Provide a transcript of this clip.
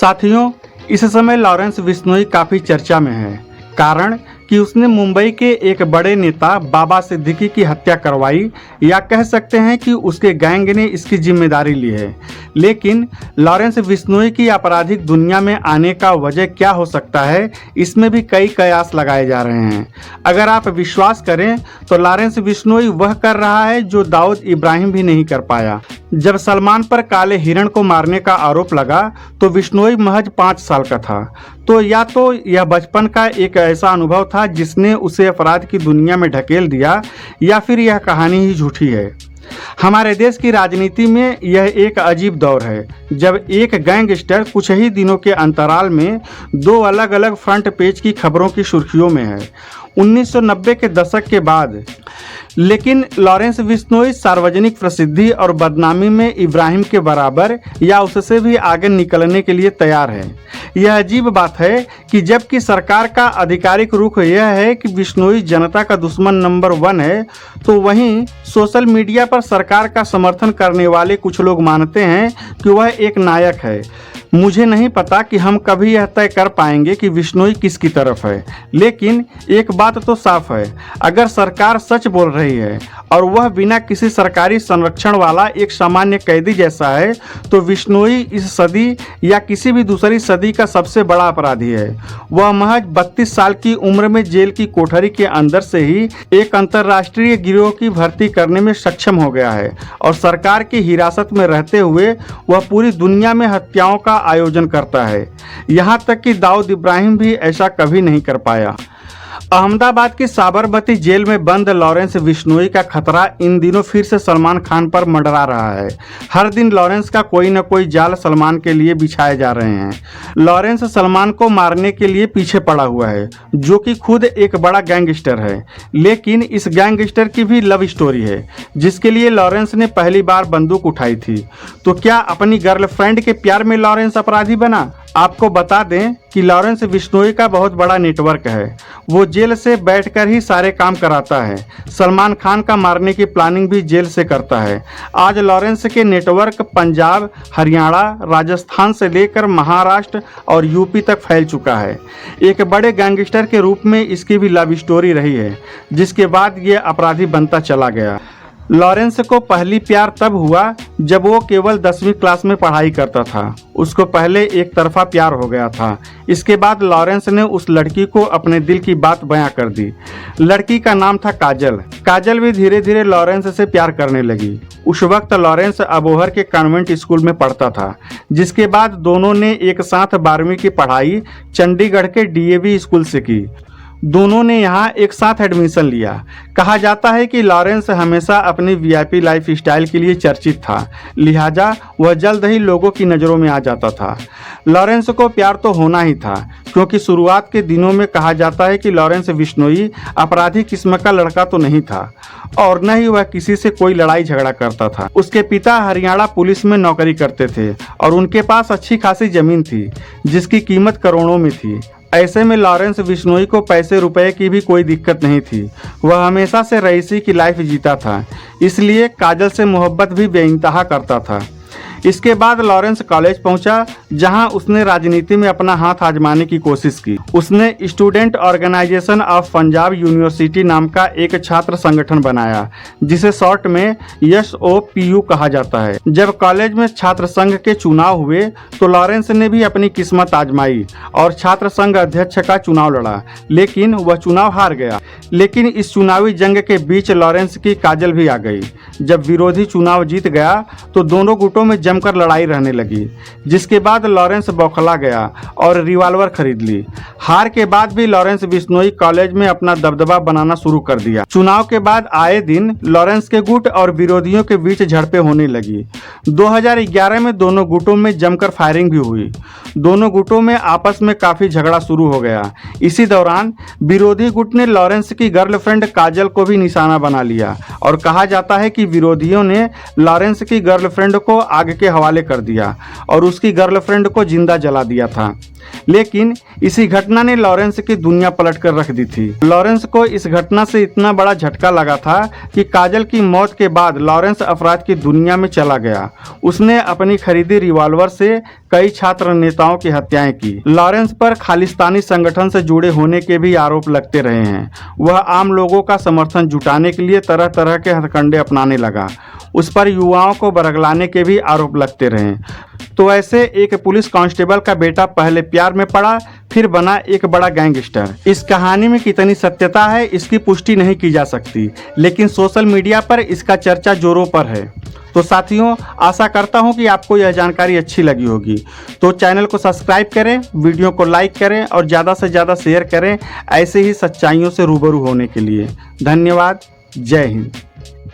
साथियों, इस समय लॉरेंस बिश्नोई काफ़ी चर्चा में है। कारण कि उसने मुंबई के एक बड़े नेता बाबा सिद्दीकी की हत्या करवाई, या कह सकते हैं कि उसके गैंग ने इसकी जिम्मेदारी ली है। लेकिन लॉरेंस बिश्नोई की आपराधिक दुनिया में आने का वजह क्या हो सकता है, इसमें भी कई कयास लगाए जा रहे हैं। अगर आप विश्वास करें तो लॉरेंस बिश्नोई वह कर रहा है जो दाऊद इब्राहिम भी नहीं कर पाया। जब सलमान पर काले हिरण को मारने का आरोप लगा तो बिश्नोई महज 5 साल का था। तो या तो यह बचपन का एक ऐसा अनुभव था जिसने उसे अपराध की दुनिया में ढकेल दिया, या फिर यह कहानी ही झूठी है। हमारे देश की राजनीति में यह एक अजीब दौर है, जब एक गैंगस्टर कुछ ही दिनों के अंतराल में 2 अलग अलग फ्रंट पेज की खबरों की सुर्खियों में है। 1990 के दशक के बाद लेकिन लॉरेंस बिश्नोई सार्वजनिक प्रसिद्धि और बदनामी में इब्राहिम के बराबर या उससे भी आगे निकलने के लिए तैयार है। यह अजीब बात है कि जबकि सरकार का आधिकारिक रुख यह है कि बिश्नोई जनता का दुश्मन नंबर 1 है, तो वहीं सोशल मीडिया पर सरकार का समर्थन करने वाले कुछ लोग मानते हैं कि वह एक नायक है। मुझे नहीं पता कि हम कभी यह तय कर पाएंगे कि बिश्नोई किसकी तरफ है, लेकिन एक बात तो साफ है, अगर सरकार सच बोल रही है और वह बिना किसी सरकारी संरक्षण वाला एक सामान्य कैदी जैसा है, तो बिश्नोई इस सदी या किसी भी दूसरी सदी का सबसे बड़ा अपराधी है। वह महज 32 साल की उम्र में जेल की कोठरी के अंदर से ही एक अंतर्राष्ट्रीय गिरोह की भर्ती करने में सक्षम हो गया है, और सरकार की हिरासत में रहते हुए वह पूरी दुनिया में हत्याओं का आयोजन करता है। यहाँ तक कि दाऊद इब्राहिम भी ऐसा कभी नहीं कर पाया। अहमदाबाद की साबरमती जेल में बंद लॉरेंस बिश्नोई का खतरा इन दिनों फिर से सलमान खान पर मंडरा रहा है। हर दिन लॉरेंस का कोई न कोई जाल सलमान के लिए बिछाए जा रहे हैं। लॉरेंस सलमान को मारने के लिए पीछे पड़ा हुआ है, जो कि खुद एक बड़ा गैंगस्टर है। लेकिन इस गैंगस्टर की भी लव स्टोरी है, जिसके लिए लॉरेंस ने पहली बार बंदूक उठाई थी। तो क्या अपनी गर्लफ्रेंड के प्यार में लॉरेंस अपराधी बना? आपको बता दें कि लॉरेंस बिश्नोई का बहुत बड़ा नेटवर्क है। वो जेल से बैठकर ही सारे काम कराता है। सलमान खान का मारने की प्लानिंग भी जेल से करता है। आज लॉरेंस के नेटवर्क पंजाब, हरियाणा, राजस्थान से लेकर महाराष्ट्र और यूपी तक फैल चुका है। एक बड़े गैंगस्टर के रूप में इसकी भी लव स्टोरी रही है, जिसके बाद ये अपराधी बनता चला गया। लॉरेंस को पहली प्यार तब हुआ जब वो केवल 10वीं क्लास में पढ़ाई करता था। उसको पहले एक तरफा प्यार हो गया था। इसके बाद लॉरेंस ने उस लड़की को अपने दिल की बात बयां कर दी। लड़की का नाम था काजल। काजल भी धीरे धीरे लॉरेंस से प्यार करने लगी। उस वक्त लॉरेंस अबोहर के कॉन्वेंट स्कूल में पढ़ता था, जिसके बाद दोनों ने एक साथ 12वीं की पढ़ाई चंडीगढ़ के डीएवी स्कूल से की। दोनों ने यहाँ एक साथ एडमिशन लिया। कहा जाता है कि लॉरेंस हमेशा अपनी वीआईपी लाइफ स्टाइल के लिए चर्चित था, लिहाजा वह जल्द ही लोगों की नज़रों में आ जाता था। लॉरेंस को प्यार तो होना ही था, क्योंकि शुरुआत के दिनों में कहा जाता है कि लॉरेंस बिश्नोई अपराधी किस्म का लड़का तो नहीं था, और न ही वह किसी से कोई लड़ाई झगड़ा करता था। उसके पिता हरियाणा पुलिस में नौकरी करते थे और उनके पास अच्छी खासी जमीन थी, जिसकी कीमत करोड़ों में थी। ऐसे में लॉरेंस बिश्नोई को पैसे रुपए की भी कोई दिक्कत नहीं थी। वह हमेशा से रईसी की लाइफ जीता था, इसलिए काजल से मोहब्बत भी बेइंतहा करता था। इसके बाद लॉरेंस कॉलेज पहुंचा, जहां उसने राजनीति में अपना हाथ आजमाने की कोशिश की। उसने student organisation of Punjab university नाम का एक छात्र संगठन बनाया, जिसे शॉर्ट में SOPU कहा जाता है। जब कॉलेज में छात्र संघ के चुनाव हुए तो लॉरेंस ने भी अपनी किस्मत आजमाई और छात्र संघ अध्यक्ष का चुनाव लड़ा, लेकिन वह चुनाव हार गया। लेकिन इस चुनावी जंग के बीच लॉरेंस की काजल भी आ गई। जब विरोधी चुनाव जीत गया तो दोनों गुटों में जमकर लड़ाई रहने लगी, जिसके बाद लॉरेंस बौखला गया और रिवॉल्वर खरीद ली। हार के बाद भी लॉरेंस बिश्नोई कॉलेज में अपना दबदबा बनाना शुरू कर दिया। चुनाव के बाद आए दिन लॉरेंस के गुट और विरोधियों के बीच झड़पें होने लगी। 2011 में दोनों गुटों में जमकर फायरिंग भी हुई। दोनों गुटों में आपस में काफी झगड़ा शुरू हो गया। इसी दौरान विरोधी गुट ने लॉरेंस की गर्लफ्रेंड काजल को भी निशाना बना लिया, और कहा जाता है कि विरोधियों ने लॉरेंस की गर्लफ्रेंड को आग के हवाले कर दिया और उसकी गर्लफ्रेंड को जिंदा जला दिया था। लेकिन इसी घटना ने लॉरेंस की दुनिया पलट कर रख दी थी। लॉरेंस को इस घटना से इतना बड़ा झटका लगा था कि काजल की मौत के बाद लॉरेंस अपराध की दुनिया में चला गया। उसने अपनी खरीदी रिवॉल्वर से कई छात्र नेताओं की हत्याएं की। लॉरेंस पर खालिस्तानी संगठन से जुड़े होने के भी आरोप लगते रहे हैं। वह आम लोगों का समर्थन जुटाने के लिए तरह तरह के हथकंडे अपनाने लगा। उस पर युवाओं को बरगलाने के भी आरोप लगते रहे। तो ऐसे एक पुलिस कांस्टेबल का बेटा पहले प्यार में पड़ा, फिर बना एक बड़ा गैंगस्टर। इस कहानी में कितनी सत्यता है इसकी पुष्टि नहीं की जा सकती, लेकिन सोशल मीडिया पर इसका चर्चा जोरों पर है। तो साथियों, आशा करता हूं कि आपको यह जानकारी अच्छी लगी होगी। तो चैनल को सब्सक्राइब करें, वीडियो को लाइक करें और ज़्यादा से ज़्यादा शेयर करें ऐसे ही सच्चाइयों से रूबरू होने के लिए। धन्यवाद। जय हिंद।